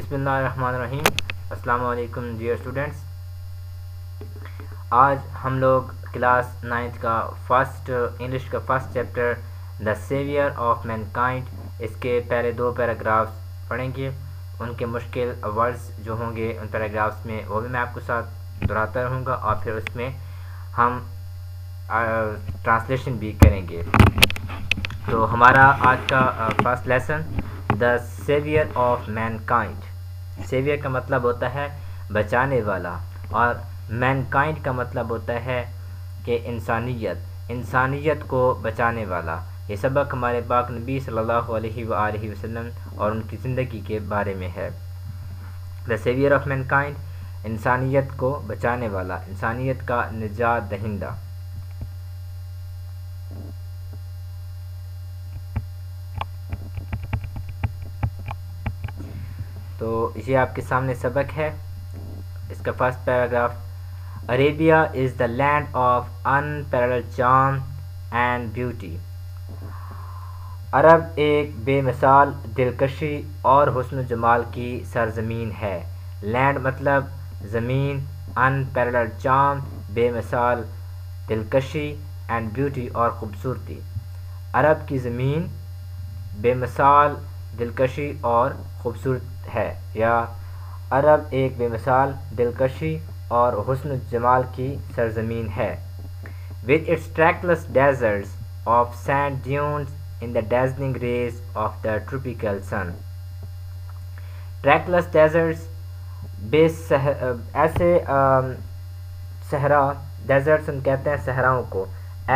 بسم اللہ الرحمن الرحیم۔ السلام علیکم ڈیئر اسٹوڈنٹس، آج ہم لوگ کلاس 9th کا انگلش کا first chapter the saviour of mankind, اس کے پہلے 2 پیراگرافس پڑھیں گے۔ ان کے مشکل ورڈز جو ہوں گے ان پیراگرافس میں وہ بھی میں آپ کے ساتھ دہراتا رہوں گا، اور پھر اس میں ہم ٹرانسلیشن بھی کریں گے۔ تو ہمارا آج کا first lesson the saviour of mankind. Saviour کا مطلب ہوتا ہے بچانے والا، اور مین کائنڈ کا مطلب ہوتا ہے کہ انسانیت کو بچانے والا۔ یہ سبق ہمارے پاک نبی صلی اللہ علیہ وآلہ وسلم اور ان کی زندگی کے بارے میں ہے۔ دا سیویئر آف مین کائنڈ، انسانیت کو بچانے والا، انسانیت کا نجات دہندہ۔ تو یہ آپ کے سامنے سبق ہے۔ اس کا first paragraph: Arabia is the land of unparalleled charm and beauty. عرب ایک بے مثال دلکشی اور حسن و جمال کی سرزمین ہے۔ لینڈ مطلب زمین، unparalleled charm بے مثال دلکشی، اینڈ بیوٹی اور خوبصورتی۔ عرب کی زمین بے مثال دلکشی اور خوبصورت ہے، یا عرب ایک بے مثال دلکشی اور حسن و جمال کی سرزمین ہے۔ with its trackless deserts of sand dunes in the dazzling rays of the tropical sun۔ trackless deserts ایسے صحرا، ڈیزرٹس ہم کہتے ہیں صحراؤں کو،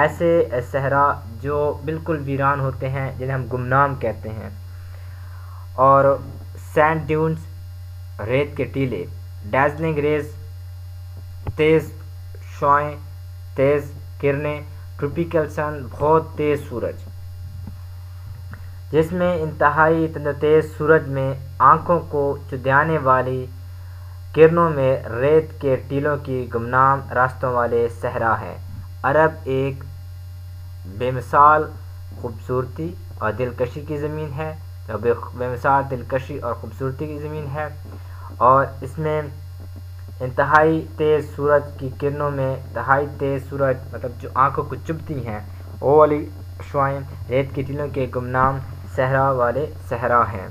ایسے صحرا جو بالکل ویران ہوتے ہیں جنہیں ہم گمنام کہتے ہیں، اور سینڈ ڈیونز ریت کے ٹیلے، ڈیزلنگ ریز تیز شعائیں، تیز کرنیں، ٹروپیکل سن بہت تیز سورج، جس میں انتہائی تیز سورج میں آنکھوں کو چدھیانے والی کرنوں میں ریت کے ٹیلوں کی گمنام راستوں والے صحرا ہیں۔ عرب ایک بے مثال خوبصورتی اور دلکشی کی زمین ہے، بے مثال دلکشی اور خوبصورتی کی زمین ہے، اور اس میں انتہائی تیز سورج کی کرنوں میں، انتہائی تیز سورج مطلب جو آنکھوں کو چبھتی ہیں وہ والی شعائیں ریت کی ٹیلوں کے گمنام صحرا والے صحرا ہیں،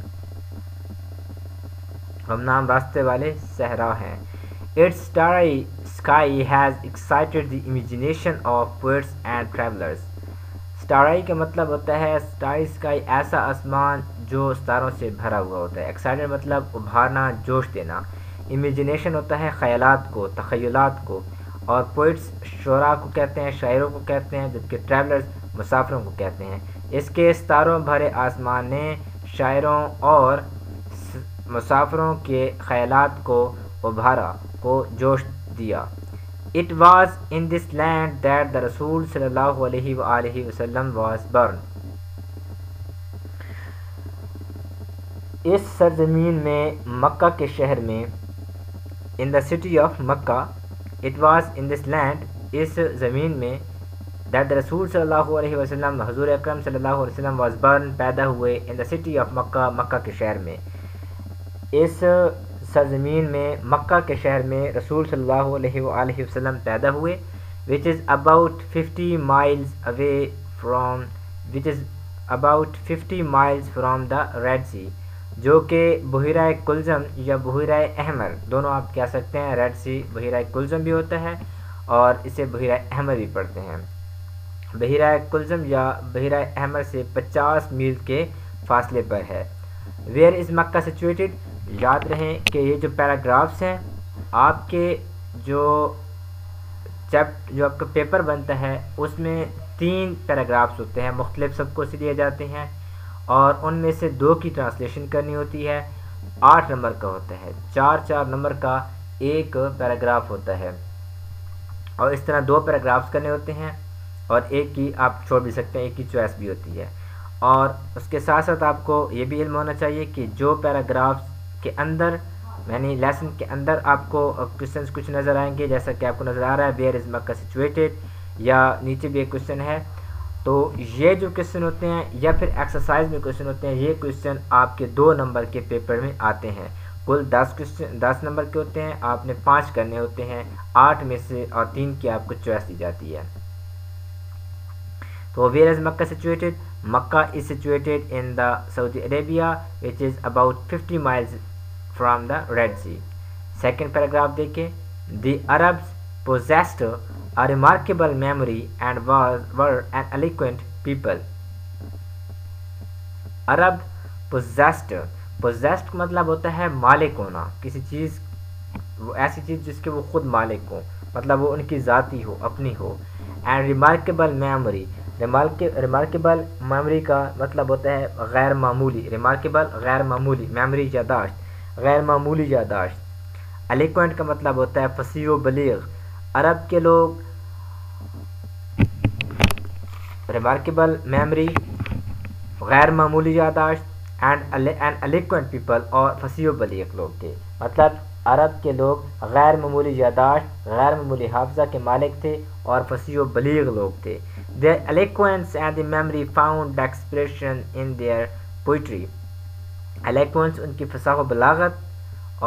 گمنام راستے والے صحرا ہیں۔ Its starry sky has excited the imagination of poets and travelers۔ اسٹارائی کا مطلب ہوتا ہے اسٹاری اسکائی، ایسا آسمان جو ستاروں سے بھرا ہوا ہوتا ہے۔ ایکسائٹڈ مطلب ابھارنا، جوش دینا۔ امیجینیشن ہوتا ہے خیالات کو، تخیلات کو، اور پوئٹس شعراء کو کہتے ہیں، شاعروں کو کہتے ہیں، جبکہ ٹریولرز مسافروں کو کہتے ہیں۔ اس کے ستاروں بھرے آسمان نے شاعروں اور مسافروں کے خیالات کو ابھارا، کو جوش دیا۔ It was in this land that the Rasul صلی اللہ علیہ وآلہ وسلم was born۔ اس سرزمین میں، مکہ کے شہر میں، in the city of Mecca, it was in this land، اس زمین میں، that the رسول صلی اللہ علیہ وسلم، حضور اکرم صلی اللہ علیہ وسلم was born، پیدا ہوئے، in the city of مکہ، مکہ کے شہر میں۔ اس سرزمین میں، مکہ کے شہر میں رسول صلی اللہ علیہ وآلہ وسلم پیدا ہوئے، which is about 50 miles from the Red Sea، جو کہ بحیرہ کلزم یا بحیرہ احمر، دونوں آپ کہہ سکتے ہیں۔ ریڈ سی بحیرہ کلزم بھی ہوتا ہے اور اسے بحیرہ احمر بھی پڑھتے ہیں۔ بحیرہ کلزم یا بحیرہ احمر سے 50 میل کے فاصلے پر ہے۔ where is Mecca situated؟ یاد رہیں کہ یہ جو پیراگرافس ہیں، آپ کے جو آپ کا پیپر بنتا ہے اس میں 3 پیراگرافس ہوتے ہیں، مختلف سب کو سے دیے جاتے ہیں، اور ان میں سے 2 کی ٹرانسلیشن کرنی ہوتی ہے۔ 8 نمبر کا ہوتا ہے، 4 نمبر کا ایک پیراگراف ہوتا ہے، اور اس طرح 2 پیراگرافس کرنے ہوتے ہیں، اور ایک کی آپ چھوڑ بھی سکتے ہیں، ایک کی چوائس بھی ہوتی ہے۔ اور اس کے ساتھ ساتھ آپ کو یہ بھی علم ہونا چاہیے کہ جو پیراگرافس کے اندر، یعنی لیسن کے اندر آپ کو کوشچنس کچھ نظر آئیں گے، جیسا کہ آپ کو نظر آ رہا ہے ویئر از مکہ سچویٹڈ، یا نیچے بھی ایک کوشچن ہے، تو یہ جو کوشچن ہوتے ہیں یا پھر ایکسرسائز میں کوشچن ہوتے ہیں، یہ کوشچن آپ کے 2 نمبر کے پیپر میں آتے ہیں۔ کل 10 نمبر کے ہوتے ہیں، آپ نے 5 کرنے ہوتے ہیں، 8 میں سے اور 3 کی آپ کو چوائس دی جاتی ہے. تو where is Mecca situated? Mecca is situated in the Saudi Arabia which is about 50 miles from the Red Sea. Second paragraph دیکھیں. The Arabs possessed a remarkable memory and were an eloquent people. عرب possessed کا مطلب ہوتا ہے مالک ہونا، کسی چیز، وہ ایسی چیز جس کے وہ خود مالک ہو، مطلب وہ ان کی ذاتی ہو، اپنی ہو. And remarkable memory, remarkable memory کا مطلب ہوتا ہے غیر معمولی، ریمارکیبل غیر معمولی، میموری یادداشت، غیر معمولی یادداشت. الیکوینٹ کا مطلب ہوتا ہے فصیح و بلیغ. عرب کے لوگ ریمارکیبل میموری، غیر معمولی یادداشت اینڈ این الیکوینٹ پیپل، اور فصیح و بلیغ لوگ تھے. مطلب عرب کے لوگ غیر معمولی یادداشت، غیر معمولی حافظہ کے مالک تھے اور فصیح و بلیغ لوگ تھے. their eloquence and the memory found expression in their poetry. eloquence ان کی فصاحت و بلاغت،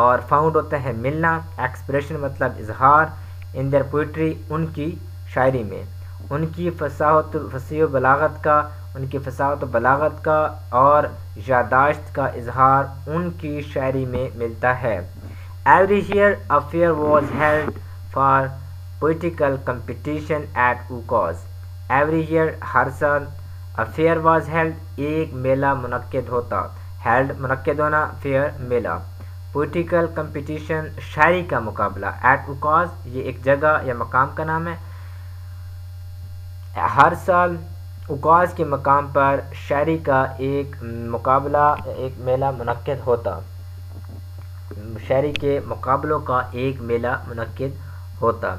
اور فاؤنڈ ہوتا ہے ملنا، ایکسپریشن مطلب اظہار، ان their poetry ان کی شاعری میں. ان کی فصیح و بلاغت کا، ان کی فصاحت و بلاغت کا اور یادداشت کا اظہار ان کی شاعری میں ملتا ہے. Every year a fair was held for poetical competition at Ukaz. Every year ہر سال a fair was held ایک میلہ منعقد ہوتا. held منعقد ہونا، fair میلہ. poetical competition شاعری کا مقابلہ. at Ukaz یہ ایک جگہ یا مقام کا نام ہے. ہر سال اوکاز کے مقام پر شاعری کا ایک مقابلہ، ایک میلہ منعقد ہوتا. شاعری کے مقابلوں کا ایک میلہ منعقد ہوتا.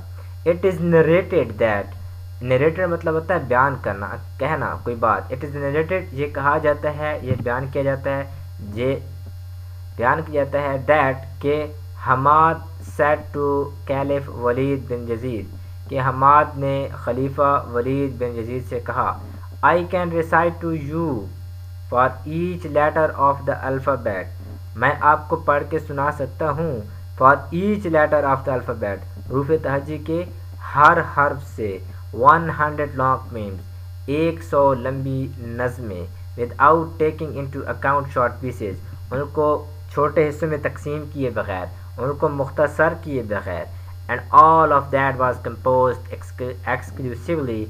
It is narrated that, narrator مطلب ہوتا ہے بیان کرنا، کہنا کوئی بات. اٹ از نریٹڈ یہ کہا جاتا ہے، یہ بیان کیا جاتا ہے، یہ بیان کیا جاتا ہے دیٹ کہ Hammad said to caliph Walid bin Yazid, کہ حماد نے خلیفہ ولید بن یزید سے کہا I can recite to you for H letter of the alphabet, میں آپ کو پڑھ کے سنا سکتا ہوں for H letter of the alphabet, حروف تہجی کے ہر حرف سے 100 لانگ میمز، 100 لمبی نظمیں، without taking into account short pieces, ان کو چھوٹے حصوں میں تقسیم کیے بغیر، ان کو مختصر کیے بغیر. And all of that was composed exclusively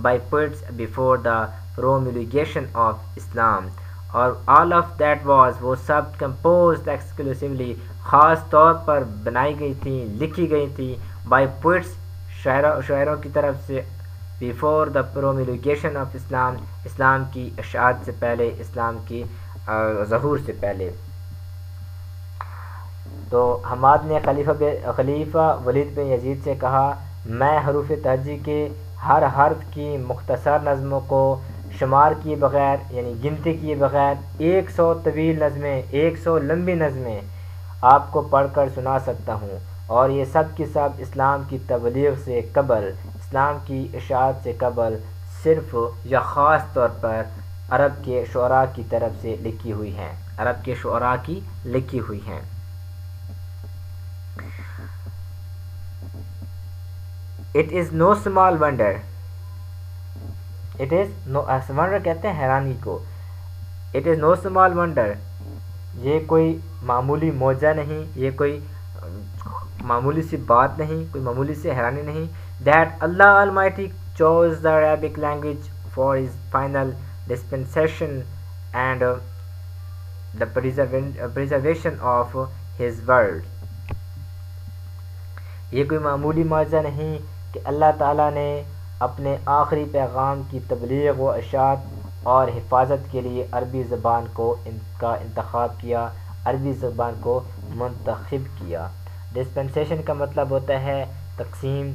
by poets before the promulgation of Islam. اور all of that was وہ سب composed exclusively خاص طور پر بنائی گئی تھیں، لکھی گئی تھیں by poets شاعروں کی طرف سے before the promulgation of Islam، اسلام کی اشاعت سے پہلے، اسلام کی ظہور سے پہلے. تو حماد نے خلیفہ ولید بن یزید سے کہا میں حروف تہجی کے ہر حرف کی مختصر نظموں کو شمار کیے بغیر، یعنی گنتی کیے بغیر 100 طویل نظمیں، 100 لمبی نظمیں آپ کو پڑھ کر سنا سکتا ہوں، اور یہ سب کی سب اسلام کی تبلیغ سے قبل، اسلام کی اشاعت سے قبل صرف یا خاص طور پر عرب کے شعراء کی طرف سے لکھی ہوئی ہیں، عرب کے شعراء کی لکھی ہوئی ہیں. It is no small wonder. It is no wonder کہتے ہیں حیرانی کو. It is no small wonder. یہ کوئی معمولی معجزہ نہیں، یہ کوئی معمولی سی بات نہیں، کوئی معمولی سی حیرانی نہیں. That Allah Almighty chose the Arabic language for His final dispensation and the preservation of His word. یہ کوئی معمولی معجزہ نہیں کہ اللہ تعالیٰ نے اپنے آخری پیغام کی تبلیغ و اشاعت اور حفاظت کے لیے عربی زبان کو ان کا انتخاب کیا، عربی زبان کو منتخب کیا. ڈسپنسیشن کا مطلب ہوتا ہے تقسیم،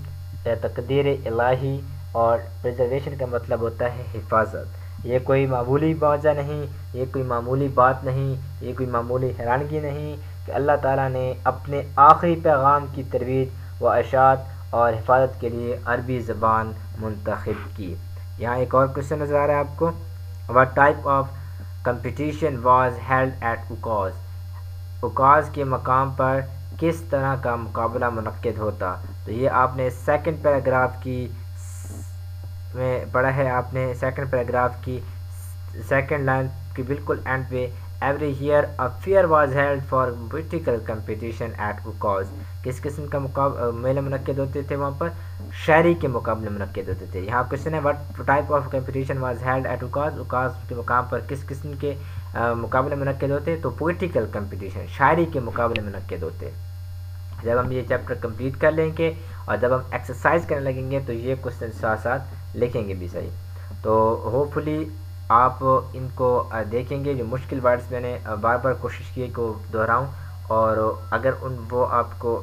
تقدیر الہی، اور پریزرویشن کا مطلب ہوتا ہے حفاظت. یہ کوئی معمولی معجزہ نہیں، یہ کوئی معمولی بات نہیں، یہ کوئی معمولی حیرانگی نہیں کہ اللہ تعالیٰ نے اپنے آخری پیغام کی ترویج و اشاعت اور حفاظت کے لیے عربی زبان منتخب کی. یہاں ایک اور کوشچن نظر آ رہا ہے آپ کو. What type of competition was held at Ukaz? اوکاز کے مقام پر کس طرح کا مقابلہ منعقد ہوتا؟ تو یہ آپ نے سیکنڈ پیراگراف کی میں پڑھا ہے، آپ نے سیکنڈ پیراگراف کی سیکنڈ لائن کی بالکل اینڈ پہ every year a fair was held for political competition at Okaz, کس قسم کا میلے منعقد ہوتے تھے وہاں پر؟ شاعری کے مقابلے منعقد ہوتے تھے۔ یہاں کوشچن ہے what type of competition was held at Okaz, Okaz کے مقام پر کس قسم کے مقابلے منعقد ہوتے؟ تو پولیٹیکل کمپٹیشن، شاعری کے مقابلے منعقد ہوتے۔ جب ہم یہ چیپٹر کمپلیٹ کر لیں گے اور جب ہم ایکسرسائز کرنے لگیں گے تو یہ کوشچن ساتھ ساتھ لکھیں گے بھی صحیح۔ تو ہوپ فلی آپ ان کو دیکھیں گے، جو مشکل ورڈز میں نے بار بار کوشش کی کہ دہراؤں، اور اگر وہ آپ کو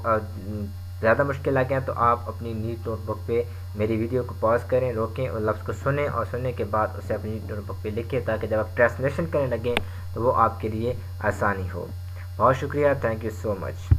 زیادہ مشکل لگے تو آپ اپنی نیٹ نوٹ بک پہ میری ویڈیو کو پاز کریں، روکیں اور لفظ کو سنیں، اور سننے کے بعد اسے اپنی نیٹ نوٹ بک پہ لکھیں تاکہ جب آپ ٹرانسلیشن کرنے لگیں تو وہ آپ کے لیے آسانی ہو۔ بہت شکریہ، تھینک یو سو مچ۔